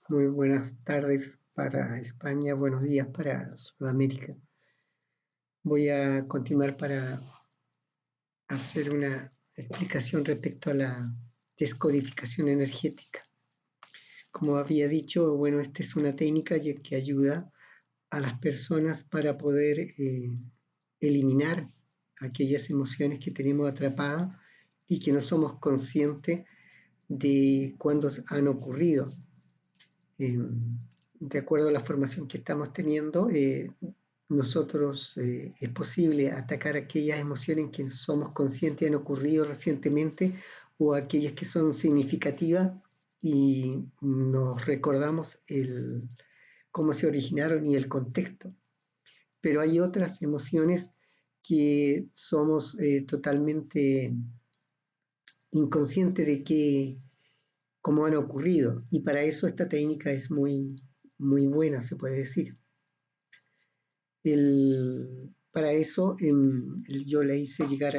Muy buenas tardes para España, buenos días para Sudamérica. Voy a continuar para hacer una explicación respecto a la descodificación energética. Como había dicho, bueno, esta es una técnica que ayuda a las personas para poder eliminar aquellas emociones que tenemos atrapadas y que no somos conscientes de cuándo han ocurrido. De acuerdo a la formación que estamos teniendo, nosotros es posible atacar aquellas emociones que somos conscientes han ocurrido recientemente o aquellas que son significativas y nos recordamos cómo se originaron y el contexto. Pero hay otras emociones que somos totalmente inconscientes de cómo han ocurrido, y para eso esta técnica es muy buena, se puede decir. Para eso yo le hice llegar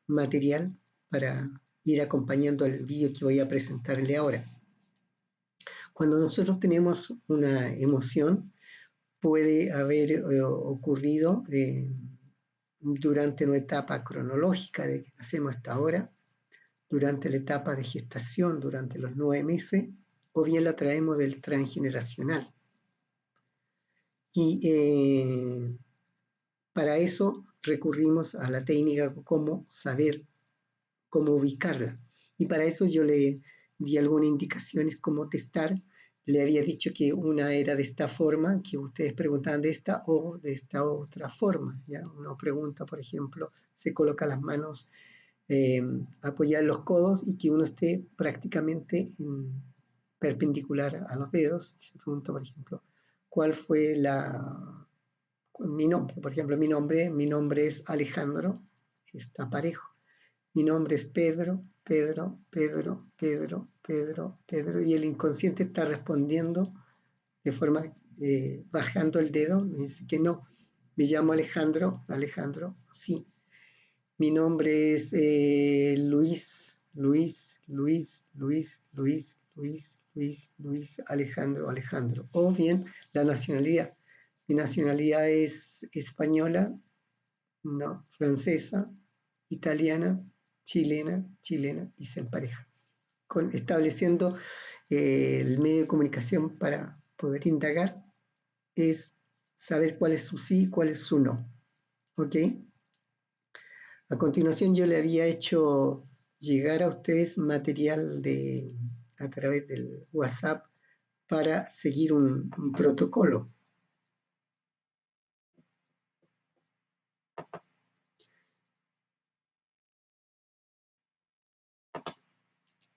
material para ir acompañando al vídeo que voy a presentarle ahora. Cuando nosotros tenemos una emoción, puede haber ocurrido durante una etapa cronológica de que nacemos hasta ahora, durante la etapa de gestación, durante los 9 meses, o bien la traemos del transgeneracional. Y para eso recurrimos a la técnica cómo saber, cómo ubicarla. Y para eso yo le di algunas indicaciones cómo testar. Le había dicho que una era de esta forma, que ustedes preguntaban de esta o de esta otra forma. ¿Ya? Uno pregunta, por ejemplo, se coloca las manos apoyar los codos y que uno esté prácticamente perpendicular a los dedos. Se pregunta, por ejemplo, ¿cuál fue mi nombre? Por ejemplo, mi nombre es Alejandro, está parejo. Mi nombre es Pedro, Pedro, Pedro, Pedro, Pedro, Pedro, y el inconsciente está respondiendo de forma bajando el dedo, me dice que no. Me llamo Alejandro, Alejandro, sí. Mi nombre es Luis, Luis, Luis, Luis, Luis, Luis, Luis, Luis, Alejandro, Alejandro. O bien la nacionalidad. Mi nacionalidad es española, no, francesa, italiana, chilena, chilena, y se empareja. Estableciendo el medio de comunicación para poder indagar es saber cuál es su sí, cuál es su no. ¿Ok? A continuación yo le había hecho llegar a ustedes material a través del WhatsApp para seguir un protocolo.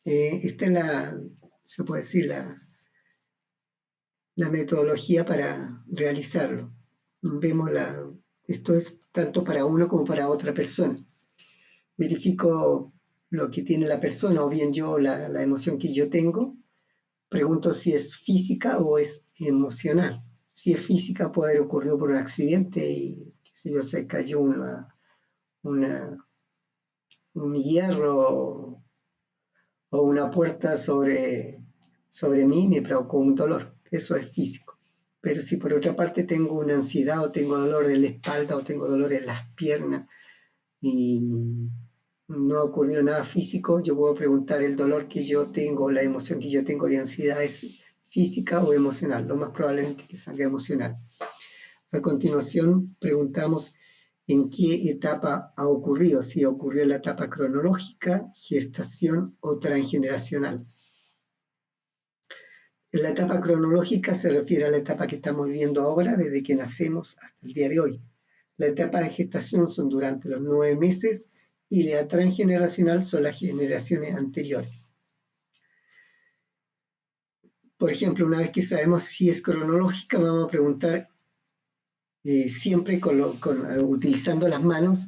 Esta es se puede decir, la metodología para realizarlo. Esto es tanto para uno como para otra persona. Verifico lo que tiene la persona o bien yo la emoción que yo tengo. Pregunto si es física o es emocional. Si es física puede haber ocurrido por un accidente y si yo se cayó un hierro o una puerta sobre mí me provocó un dolor. Eso es físico. Pero si por otra parte tengo una ansiedad o tengo dolor en la espalda o tengo dolor en las piernas y no ha ocurrido nada físico, yo puedo preguntar el dolor que yo tengo, la emoción que yo tengo de ansiedad es física o emocional. Lo más probablemente que salga emocional. A continuación preguntamos en qué etapa ha ocurrido, si ocurrió en la etapa cronológica, gestación o transgeneracional. La etapa cronológica se refiere a la etapa que estamos viviendo ahora, desde que nacemos hasta el día de hoy. La etapa de gestación son durante los 9 meses y la transgeneracional son las generaciones anteriores. Por ejemplo, una vez que sabemos si es cronológica, vamos a preguntar siempre utilizando las manos.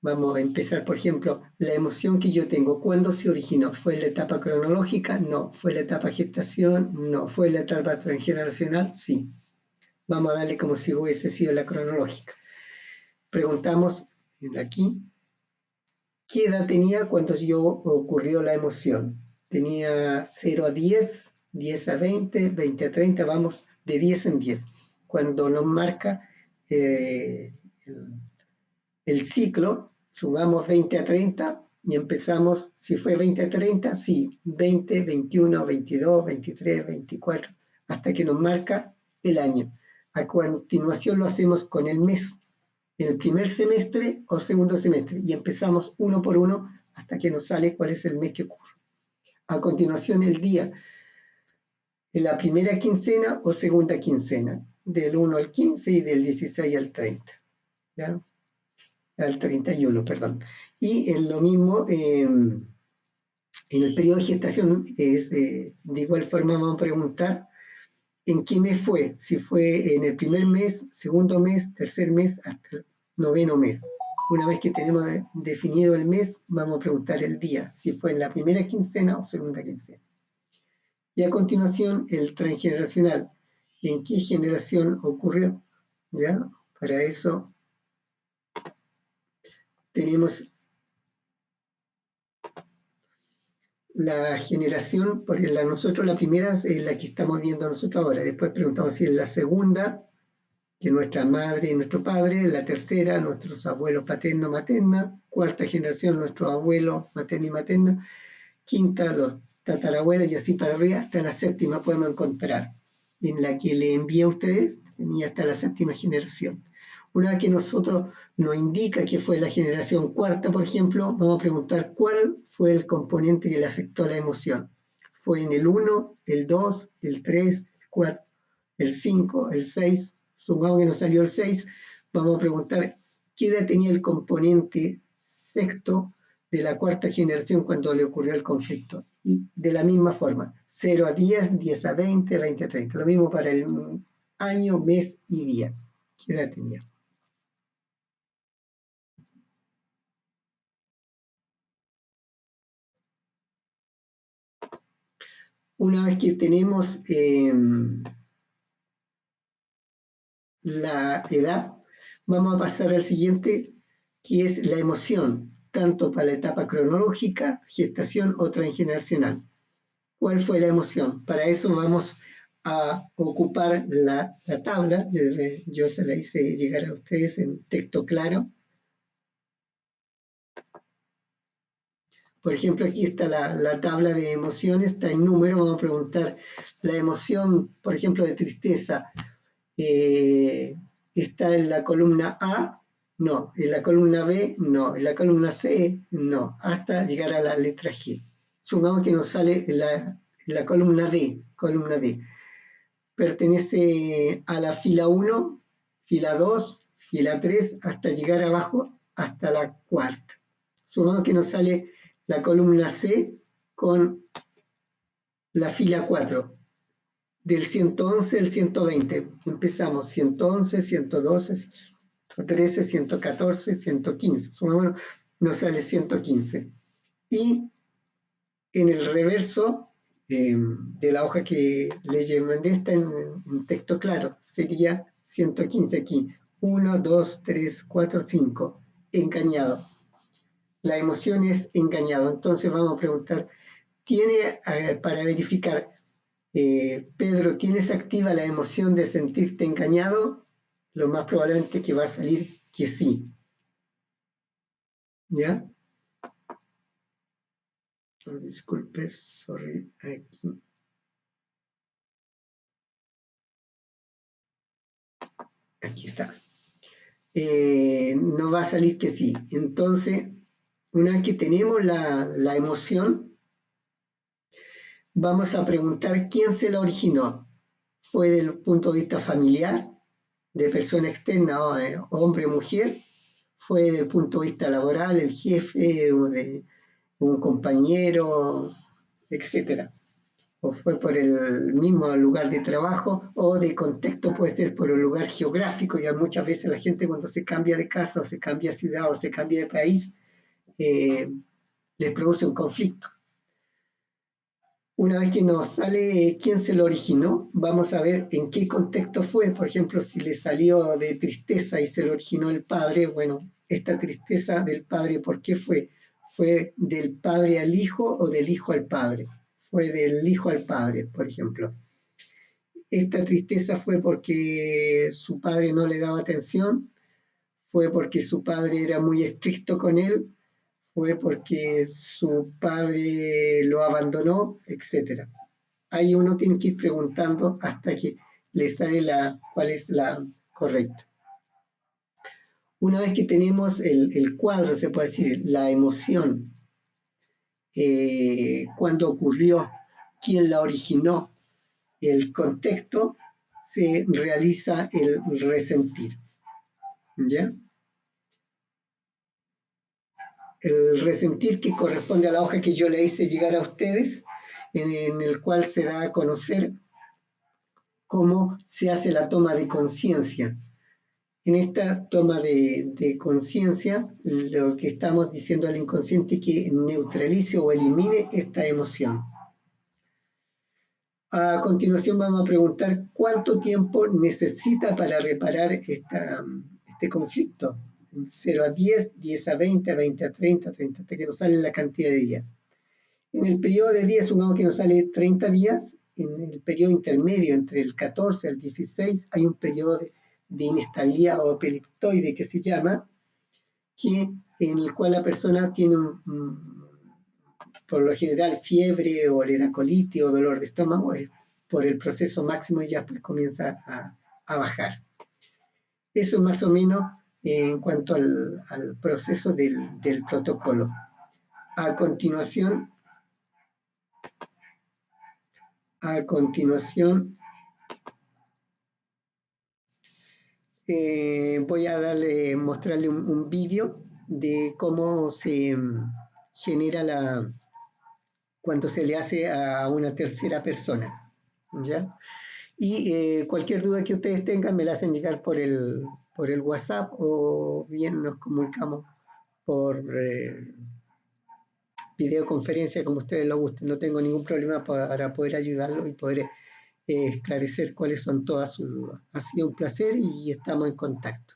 Vamos a empezar, por ejemplo, la emoción que yo tengo, ¿cuándo se originó? ¿Fue en la etapa cronológica? No. ¿Fue en la etapa gestación? No. ¿Fue en la etapa transgeneracional? Sí. Vamos a darle como si hubiese sido la cronológica. Preguntamos aquí, ¿qué edad tenía cuando ocurrió la emoción? ¿Tenía 0 a 10? 10 a 20, 20 a 30, vamos de 10 en 10. Cuando nos marca el, el ciclo, sumamos 20 a 30 y empezamos, si fue 20 a 30, sí, 20, 21, 22, 23, 24, hasta que nos marca el año. A continuación lo hacemos con el mes, en el primer semestre o segundo semestre, y empezamos uno por uno hasta que nos sale cuál es el mes que ocurre. A continuación el día, en la primera quincena o segunda quincena, del 1 al 15 y del 16 al 30. ¿Ya? Al 31, perdón. Y en lo mismo, en el periodo de gestación, de igual forma vamos a preguntar en qué mes fue, si fue en el primer mes, segundo mes, tercer mes, hasta el noveno mes. Una vez que tenemos definido el mes, vamos a preguntar el día, si fue en la primera quincena o segunda quincena. Y a continuación, el transgeneracional, en qué generación ocurrió. ¿Ya? Para eso tenemos la generación, porque nosotros la primera es la que estamos viendo nosotros ahora, después preguntamos si es la segunda, que nuestra madre y nuestro padre, la tercera, nuestros abuelos paterno, materna, cuarta generación, nuestros abuelos materno y materna, quinta, los tatarabuelos y así para arriba, hasta la séptima podemos encontrar. En la que le envié a ustedes, tenía hasta la séptima generación. Una vez que nosotros nos indica que fue la generación cuarta, por ejemplo, vamos a preguntar cuál fue el componente que le afectó a la emoción. ¿Fue en el 1, el 2, el 3, el 4, el 5, el 6? Supongamos que nos salió el 6, vamos a preguntar qué edad tenía el componente sexto de la cuarta generación cuando le ocurrió el conflicto. Y de la misma forma, 0 a 10, 10 a 20, 20 a 30. Lo mismo para el año, mes y día. ¿Qué edad tenía? Una vez que tenemos la edad, vamos a pasar al siguiente, que es la emoción, tanto para la etapa cronológica, gestación o transgeneracional. ¿Cuál fue la emoción? Para eso vamos a ocupar la tabla, yo se la hice llegar a ustedes en texto claro. Por ejemplo, aquí está la tabla de emociones, está en número, vamos a preguntar la emoción, por ejemplo, de tristeza, está en la columna A, no, en la columna B, no, en la columna C, no, hasta llegar a la letra G. Supongamos que nos sale la columna D, columna D. Pertenece a la fila 1, fila 2, fila 3, hasta llegar abajo hasta la cuarta. Supongamos que nos sale la columna C con la fila 4, del 111 al 120. Empezamos 111, 112, 113, 114, 115. Supongamos nos sale 115. Y en el reverso de la hoja que les mandé está en texto claro, sería 115 aquí. 1, 2, 3, 4, 5. Engañado. La emoción es engañado. Entonces vamos a preguntar, ¿tiene, para verificar, Pedro, ¿tienes activa la emoción de sentirte engañado? Lo más probablemente que va a salir que sí. ¿Ya? Oh, disculpe, sorry, aquí. Aquí está. No va a salir que sí. Entonces, una vez que tenemos la emoción, vamos a preguntar quién se la originó. ¿Fue del punto de vista familiar, de persona externa, hombre o mujer? ¿Fue desde el punto de vista laboral, el jefe, o de un compañero, etcétera? ¿O fue por el mismo lugar de trabajo o de contexto, puede ser por un lugar geográfico? Ya muchas veces la gente cuando se cambia de casa o se cambia de ciudad o se cambia de país, les produce un conflicto. Una vez que nos sale quién se lo originó, vamos a ver en qué contexto fue. Por ejemplo, si le salió de tristeza y se lo originó el padre, bueno, esta tristeza del padre, ¿por qué fue? ¿Fue del padre al hijo o del hijo al padre? fue del hijo al padre, por ejemplo. Esta tristeza fue porque su padre no le daba atención, fue porque su padre era muy estricto con él, fue porque su padre lo abandonó, etc. Ahí uno tiene que ir preguntando hasta que le sale cuál es la correcta. Una vez que tenemos el cuadro, se puede decir, la emoción, cuándo ocurrió, quién la originó, el contexto, se realiza el resentir. ¿Ya? El resentir que corresponde a la hoja que yo le hice llegar a ustedes, en el cual se da a conocer cómo se hace la toma de conciencia. En esta toma de conciencia, lo que estamos diciendo al inconsciente es que neutralice o elimine esta emoción. A continuación vamos a preguntar cuánto tiempo necesita para reparar este conflicto. 0 a 10, 10 a 20, 20 a 30, 30 hasta que nos sale la cantidad de días. En el periodo de días, supongamos que nos sale 30 días, en el periodo intermedio entre el 14 al 16 hay un periodo de inestabilidad o periptoide que se llama, en el cual la persona tiene por lo general fiebre o le da colitis o dolor de estómago, por el proceso máximo ya pues comienza a bajar. Eso más o menos en cuanto al proceso del protocolo. A continuación, voy a mostrarle un vídeo de cómo se genera cuando se le hace a una tercera persona, ¿ya? Y cualquier duda que ustedes tengan me la hacen llegar por el WhatsApp o bien nos comunicamos por videoconferencia, como ustedes lo gusten. No tengo ningún problema para poder ayudarlo y poder esclarecer cuáles son todas sus dudas. Ha sido un placer y estamos en contacto.